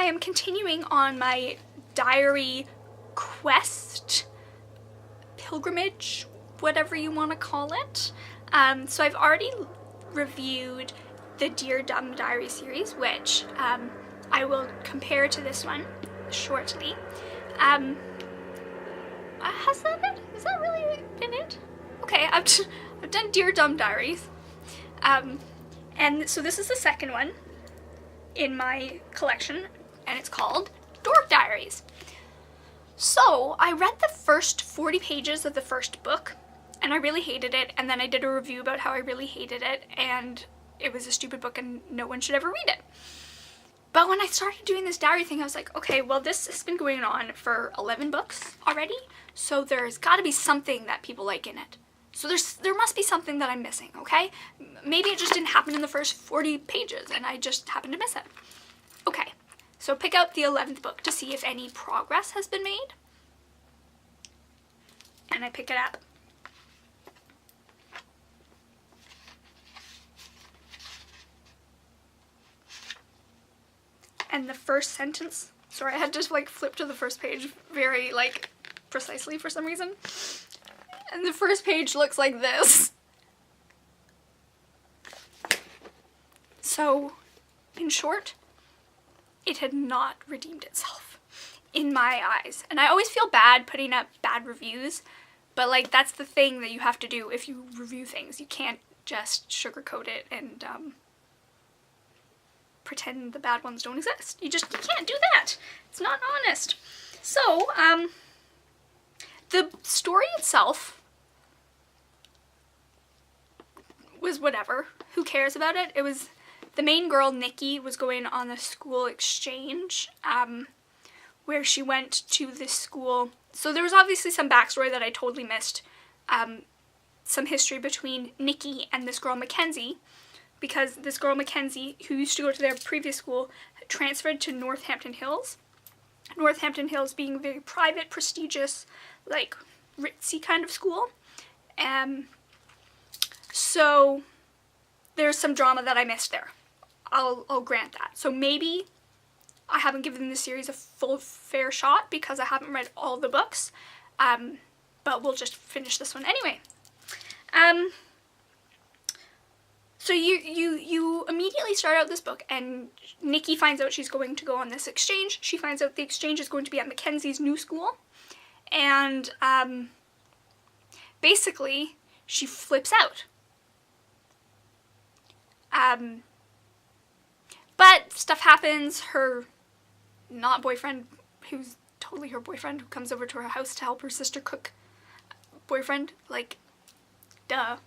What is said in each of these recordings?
I am continuing on my diary quest, pilgrimage, whatever you want to call it. So I've already reviewed the Dear Dumb Diary series, which I will compare to this one shortly. Has that it? Has that really been it? Okay, I've done Dear Dumb Diaries. And so this is the second one in my collection, and it's called Dork Diaries. So I read the first 40 pages of the first book, and I really hated it, and then I did a review about how I really hated it, and it was a stupid book and no one should ever read it. But when I started doing this diary thing, I was like, okay, well, this has been going on for 11 books already, so there's got to be something that people like in it. So there must be something that I'm missing, okay? Maybe it just didn't happen in the first 40 pages and I just happened to miss it. Okay, so pick out the 11th book to see if any progress has been made. And I pick it up. And the first sentence, sorry, I had to like flip to the first page very like precisely for some reason. And the first page looks like this. So, in short, it had not redeemed itself in my eyes. And I always feel bad putting up bad reviews, but like that's the thing that you have to do if you review things. You can't just sugarcoat it and pretend the bad ones don't exist. You can't do that. It's not honest. So, the story itself was whatever. Who cares about it? It was the main girl, Nikki, was going on a school exchange where she went to this school. So there was obviously some backstory that I totally missed. Some history between Nikki and this girl, Mackenzie, because this girl, Mackenzie, who used to go to their previous school, transferred to Northampton Hills. Northampton Hills being a very private, prestigious, like, ritzy kind of school. So there's some drama that I missed there. I'll grant that. So maybe I haven't given this series a full fair shot because I haven't read all the books. But we'll just finish this one anyway. So you immediately start out this book, and Nikki finds out she's going to go on this exchange. She finds out the exchange is going to be at Mackenzie's new school, and basically she flips out. But stuff happens. Her not boyfriend, who's totally her boyfriend, who comes over to her house to help her sister cook. Boyfriend, like, duh.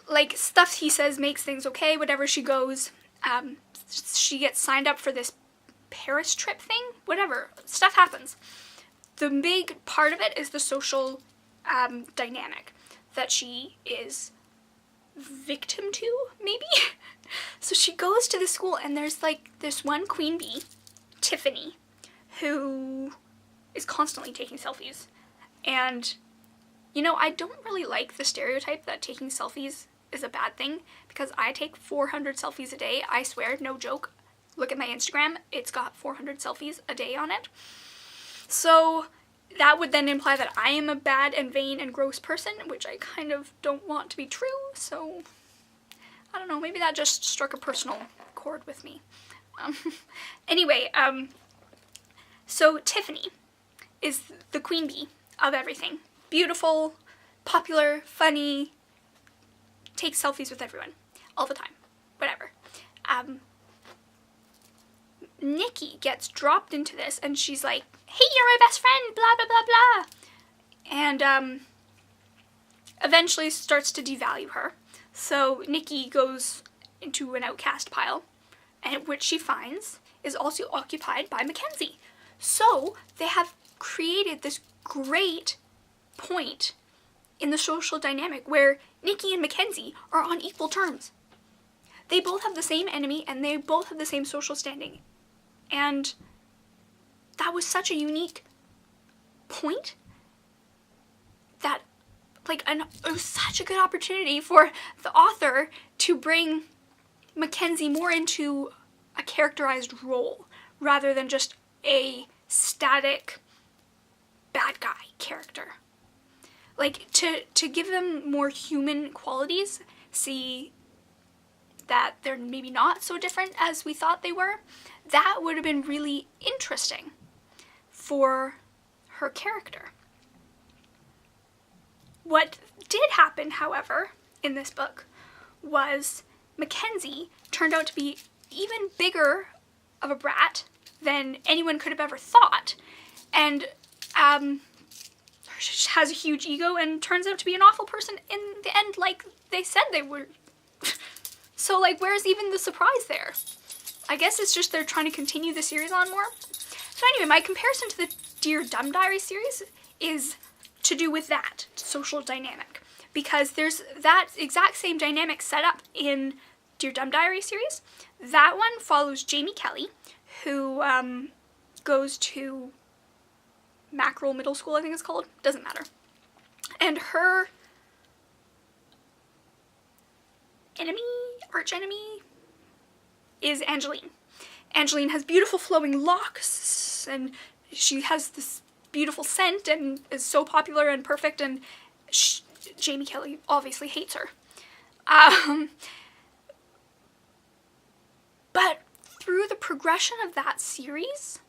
Like, stuff he says makes things okay, whatever. She goes, she gets signed up for this Paris trip thing, whatever. Stuff happens. The big part of it is the social dynamic that she is victim to, maybe? So she goes to the school, and there's like this one queen bee, Tiffany, who is constantly taking selfies. And, you know, I don't really like the stereotype that taking selfies is a bad thing, because I take 400 selfies a day. I swear, no joke. Look at my Instagram. It's got 400 selfies a day on it. So that would then imply that I am a bad and vain and gross person, which I kind of don't want to be true. So I don't know, maybe that just struck a personal chord with me. Anyway, so Tiffany is the queen bee of everything. Beautiful, popular, funny, takes selfies with everyone all the time, whatever. Nikki gets dropped into this, and she's like, hey, you're my best friend, blah, blah, blah, blah. And eventually starts to devalue her. So Nikki goes into an outcast pile, and which she finds is also occupied by Mackenzie. So they have created this great point in the social dynamic where Nikki and Mackenzie are on equal terms. They both have the same enemy, and they both have the same social standing. And that was such a unique point that, like, it was such a good opportunity for the author to bring Mackenzie more into a characterized role rather than just a static bad guy character. Like, to give them more human qualities, see that they're maybe not so different as we thought they were, that would have been really interesting for her character. What did happen, however, in this book was Mackenzie turned out to be even bigger of a brat than anyone could have ever thought, and has a huge ego and turns out to be an awful person in the end, like they said they were. So, like, where's even the surprise there? I guess it's just they're trying to continue the series on more. So anyway, my comparison to the Dear Dumb Diary series is to do with that social dynamic, because there's that exact same dynamic set up in Dear Dumb Diary series. That one follows Jamie Kelly, who goes to Mackerel Middle School, I think it's called. Doesn't matter. And her arch enemy, is Angeline. Angeline has beautiful flowing locks, and she has this beautiful scent and is so popular and perfect, and Jamie Kelly obviously hates her. But through the progression of that series,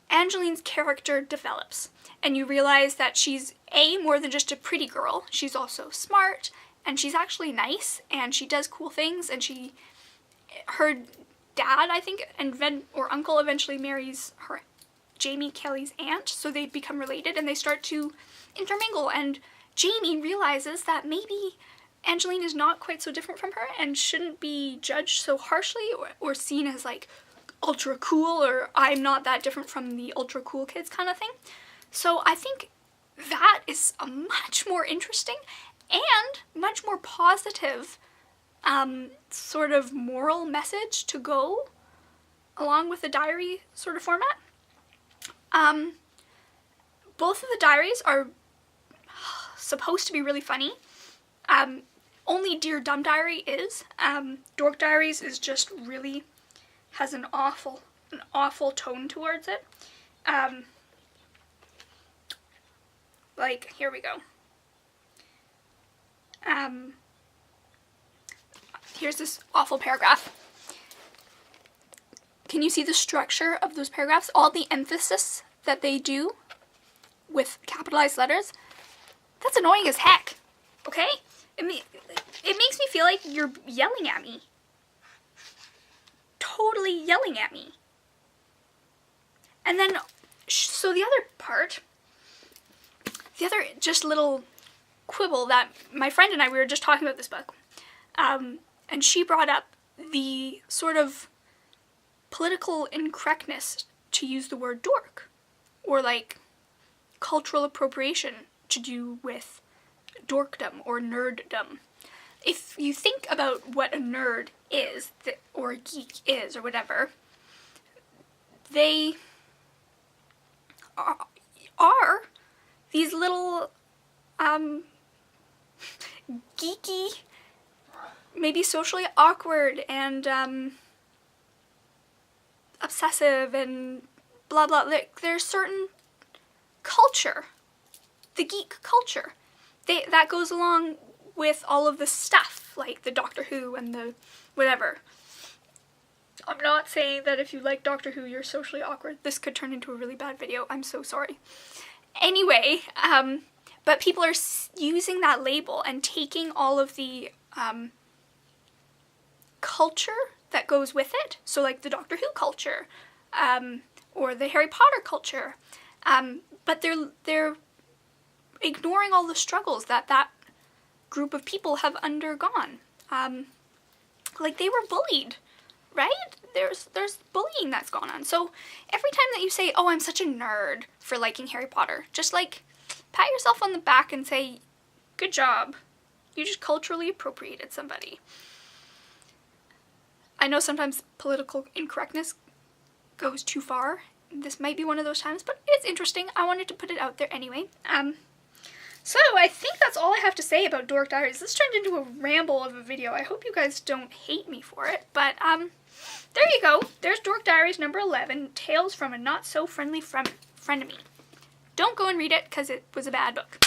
Angeline's character develops, and you realize that she's more than just a pretty girl. She's also smart, and she's actually nice, and she does cool things, and her dad, I think, or uncle eventually marries Jamie Kelly's aunt, so they become related, and they start to intermingle, and Jamie realizes that maybe Angeline is not quite so different from her, and shouldn't be judged so harshly, or seen as, like, ultra cool, or I'm not that different from the ultra cool kids kind of thing. So I think that is a much more interesting and much more positive sort of moral message to go along with the diary sort of format. Both of the diaries are supposed to be really funny. Only Dear Dumb Diary is. Dork Diaries is just really has an awful tone towards it. Like, here we go. Here's this awful paragraph. Can you see the structure of those paragraphs? All the emphasis that they do with capitalized letters? That's annoying as heck, okay? It makes me feel like you're yelling at me. Totally yelling at me. And then, so the other part, the other just little quibble that my friend and I, we were just talking about this book, and she brought up the sort of political incorrectness to use the word dork, or like cultural appropriation to do with dorkdom or nerddom. If you think about what a nerd is, or a geek is, or whatever, they are these little geeky, maybe socially awkward and obsessive and blah blah. There's certain culture, the geek culture, that goes along with all of the stuff, like the Doctor Who and the whatever. I'm not saying that if you like Doctor Who, you're socially awkward. This could turn into a really bad video. I'm so sorry. Anyway, but people are using that label and taking all of the culture that goes with it. So like the Doctor Who culture, or the Harry Potter culture. But they're ignoring all the struggles that group of people have undergone. Like, they were bullied, right? There's bullying that's gone on. So every time that you say, oh, I'm such a nerd for liking Harry Potter, just like pat yourself on the back and say, good job. You just culturally appropriated somebody. I know sometimes political incorrectness goes too far. This might be one of those times, but it's interesting. I wanted to put it out there anyway. So I think that's all I have to say about Dork Diaries. This turned into a ramble of a video. I hope you guys don't hate me for it, but there you go. There's Dork Diaries number 11, Tales from a Not-so-Friendly-Frenemy. Don't go and read it because it was a bad book.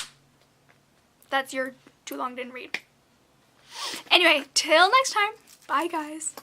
That's your too long didn't read. Anyway, till next time. Bye, guys.